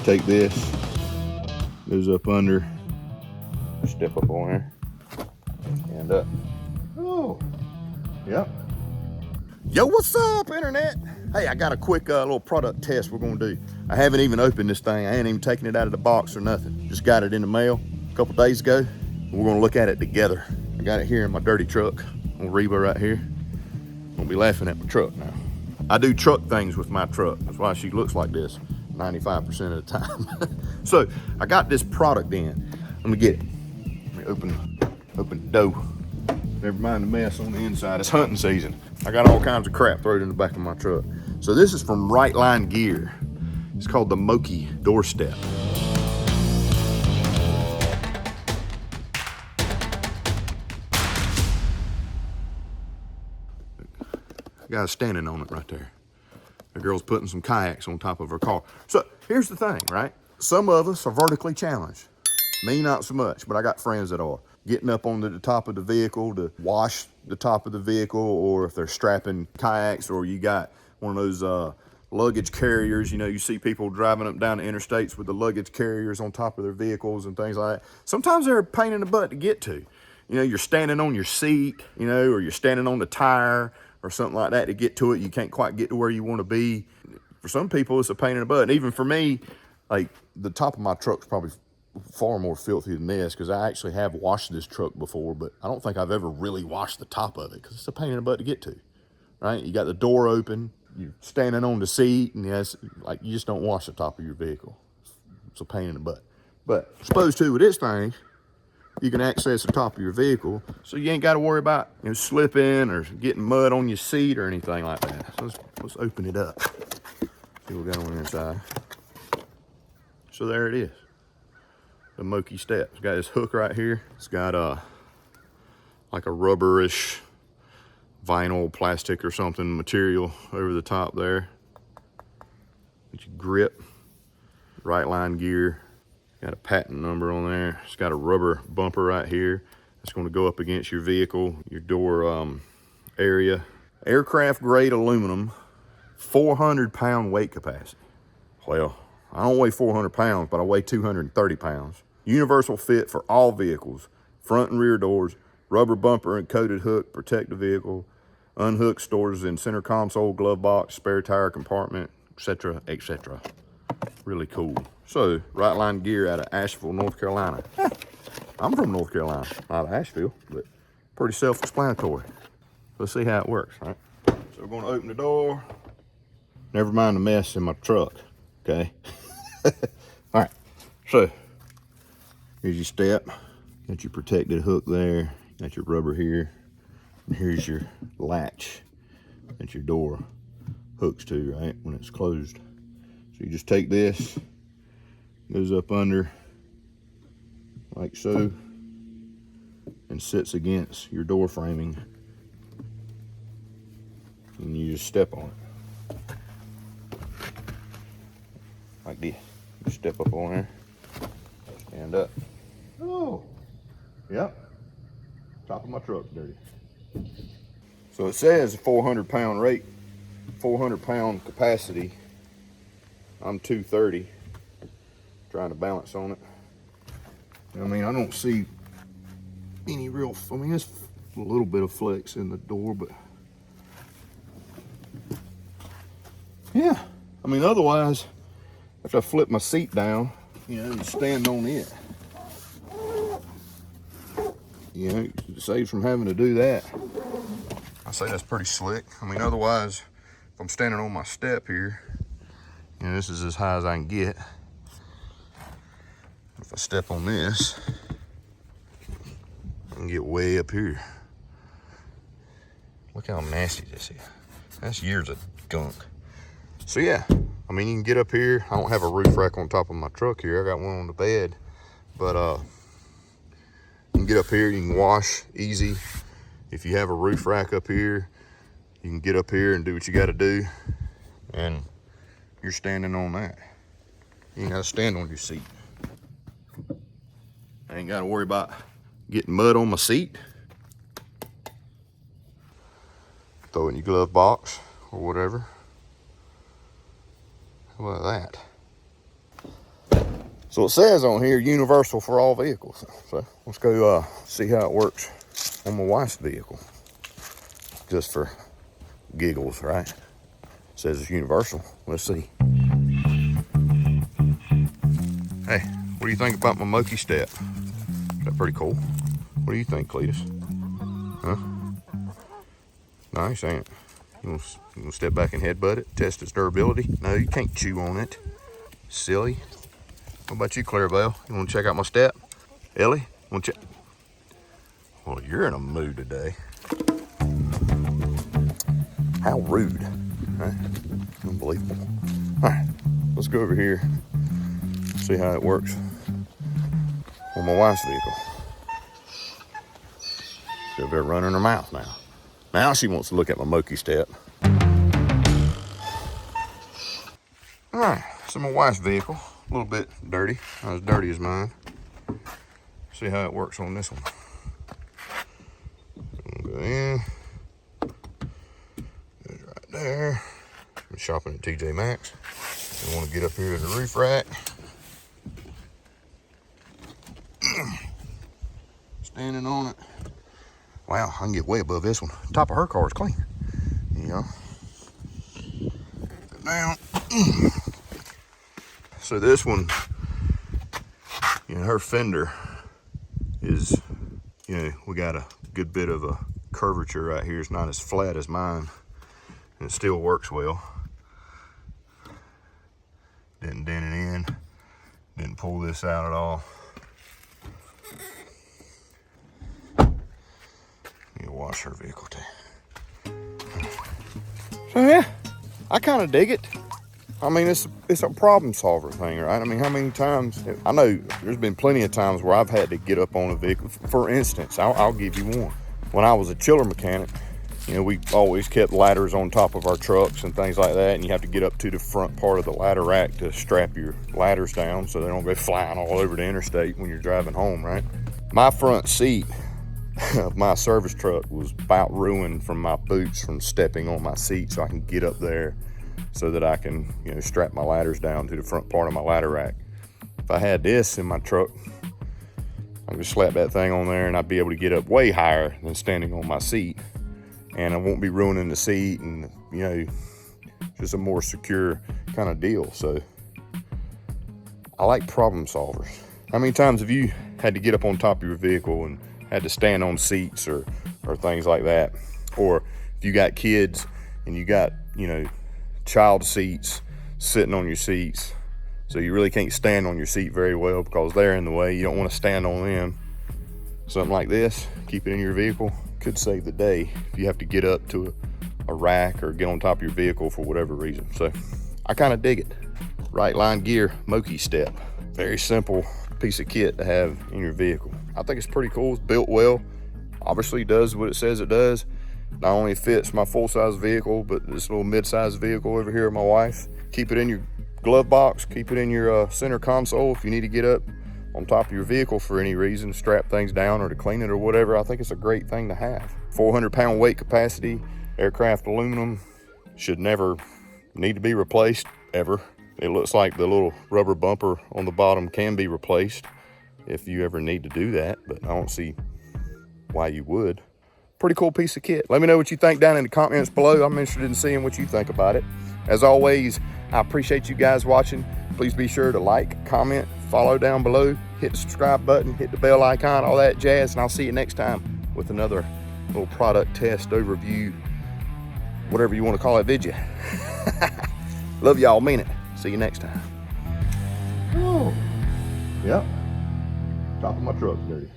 just take this, goes up under, step up on there, and up. Oh, yep. Yo, what's up, internet? Hey, I got a quick little product test we're gonna do. I haven't even opened this thing. I ain't even taken it out of the box or nothing. Just got it in the mail a couple days ago. We're gonna look at it together. I got it here in my dirty truck on Reba right here. I'm gonna be laughing at my truck now. I do truck things with my truck. That's why she looks like this 95% of the time. So I got this product in. Let me get it. Let me open the dough. Never mind the mess on the inside. It's hunting season. I got all kinds of crap thrown in the back of my truck. So this is from Right Line Gear. It's called the Moki doorstep. Guy's standing on it right there. The girl's putting some kayaks on top of her car. So here's the thing, right? Some of us are vertically challenged. Me, not so much, but I got friends that are. Getting up on the top of the vehicle to wash the top of the vehicle, or if they're strapping kayaks, or you got one of those luggage carriers. You know, you see people driving up down the interstates with the luggage carriers on top of their vehicles and things like that. Sometimes they're a pain in the butt to get to. You know, you're standing on your seat, you know, or you're standing on the tire or something like that to get to it. You can't quite get to where you want to be. For some people, it's a pain in the butt. And even for me, like, the top of my truck's probably far more filthy than this, because I actually have washed this truck before, but I don't think I've ever really washed the top of it because it's a pain in the butt to get to, right? You got the door open, you're standing on the seat, and yes, like, you just don't wash the top of your vehicle. It's a pain in the butt. But supposed to with this thing, you can access the top of your vehicle, so you ain't got to worry about, you know, slipping or getting mud on your seat or anything like that. So let's open it up. See what we got on the inside. So there it is. The Moki step. It's got this hook right here. It's got like a rubberish vinyl, plastic or something material over the top there. It's your grip. Right Line Gear. Got a patent number on there. It's got a rubber bumper right here. It's going to go up against your vehicle, your door area. Aircraft grade aluminum, 400-pound weight capacity. Well, I don't weigh 400 pounds, but I weigh 230 pounds. Universal fit for all vehicles, front and rear doors, rubber bumper and coated hook, protect the vehicle, unhook stores in center console, glove box, spare tire compartment, etc., etc. Really cool. So, Right Line Gear out of Asheville, North Carolina. I'm from North Carolina, not of Asheville, but pretty self-explanatory. Let's see how it works, right? So we're gonna open the door. Never mind the mess in my truck, okay? All right, so here's your step. Got your protected hook there. Got your rubber here. And here's your latch that your door hooks to, right, when it's closed. So you just take this, goes up under like so, and sits against your door framing. And you just step on it. Like this. You step up on there, stand up. Oh, yep. Top of my truck's dirty. So it says 400-pound rate, 400-pound capacity. I'm 230. Trying to balance on it. I mean, I don't see any real, I mean, there's a little bit of flex in the door, but yeah. I mean, otherwise, if I flip my seat down, you know, and stand on it, you know, it saves from having to do that. I say that's pretty slick. I mean, otherwise, if I'm standing on my step here, you know, this is as high as I can get. If I step on this, I can get way up here. Look how nasty this is. That's years of gunk. So yeah, I mean, you can get up here. I don't have a roof rack on top of my truck here. I got one on the bed, but you can get up here, you can wash easy. If you have a roof rack up here, you can get up here and do what you gotta do, and you're standing on that. You ain't gotta stand on your seat. I ain't gotta worry about getting mud on my seat. Throw it in your glove box or whatever. How about that? So it says on here, universal for all vehicles. So let's go see how it works on my wife's vehicle. Just for giggles, right? It says it's universal. Let's see. Hey, what do you think about my Moki step? Is that pretty cool? What do you think, Cletus? Huh? Nice, ain't it? You gonna step back and headbutt it, test its durability? No, you can't chew on it. Silly. What about you, Clarabelle? You wanna check out my step? Ellie, wanna check? Well, you're in a mood today. How rude, right? Unbelievable. All right, let's go over here, see how it works on my wife's vehicle. She's over there running her mouth now. Now she wants to look at my Moki step. All right, so my wife's vehicle, a little bit dirty, not as dirty as mine. See how it works on this one. Go in. Goes right there. I'm shopping at TJ Maxx. I want to get up here to the roof rack. Standing on it. Wow, I can get way above this one. The top of her car is clean. You know. Put it down. So this one, you know, her fender is, you know, we got a good bit of a curvature right here. It's not as flat as mine, and it still works well. Didn't dent it in, didn't pull this out at all. Need to wash her vehicle too. So yeah, I kind of dig it. I mean, it's a problem solver thing, right? I mean, how many times, I know there's been plenty of times where I've had to get up on a vehicle. For instance, I'll give you one. When I was a chiller mechanic, you know, we always kept ladders on top of our trucks and things like that, and you have to get up to the front part of the ladder rack to strap your ladders down so they don't go flying all over the interstate when you're driving home, right? My front seat of my service truck was about ruined from my boots from stepping on my seat, so I can get up there so that I can, you know, strap my ladders down to the front part of my ladder rack. If I had this in my truck, I could slap that thing on there and I'd be able to get up way higher than standing on my seat. And I won't be ruining the seat, and, you know, just a more secure kind of deal. So I like problem solvers. How many times have you had to get up on top of your vehicle and had to stand on seats or things like that? Or if you got kids and you got, you know, child seats sitting on your seats, so you really can't stand on your seat very well because they're in the way. You don't want to stand on them. Something like this, keep it in your vehicle, could save the day if you have to get up to a rack or get on top of your vehicle for whatever reason. So I kind of dig it. Right line gear Moki step. Very simple piece of kit to have in your vehicle. I think it's pretty cool. It's built well. Obviously does what it says it does. Not only fits my full-size vehicle, but this little mid-size vehicle over here, my wife. Keep it in your glove box, keep it in your center console if you need to get up on top of your vehicle for any reason, strap things down or to clean it or whatever. I think it's a great thing to have. 400-pound weight capacity, aircraft aluminum, should never need to be replaced, ever. It looks like the little rubber bumper on the bottom can be replaced if you ever need to do that, but I don't see why you would. Pretty cool piece of kit. Let me know what you think down in the comments below. I'm interested in seeing what you think about it. As always, I appreciate you guys watching. Please be sure to like, comment, follow down below, hit the subscribe button, hit the bell icon, all that jazz, and I'll see you next time with another little product test overview, whatever you want to call it, video. Love y'all, mean it. See you next time. Oh, yep. Top of my truck's dirty.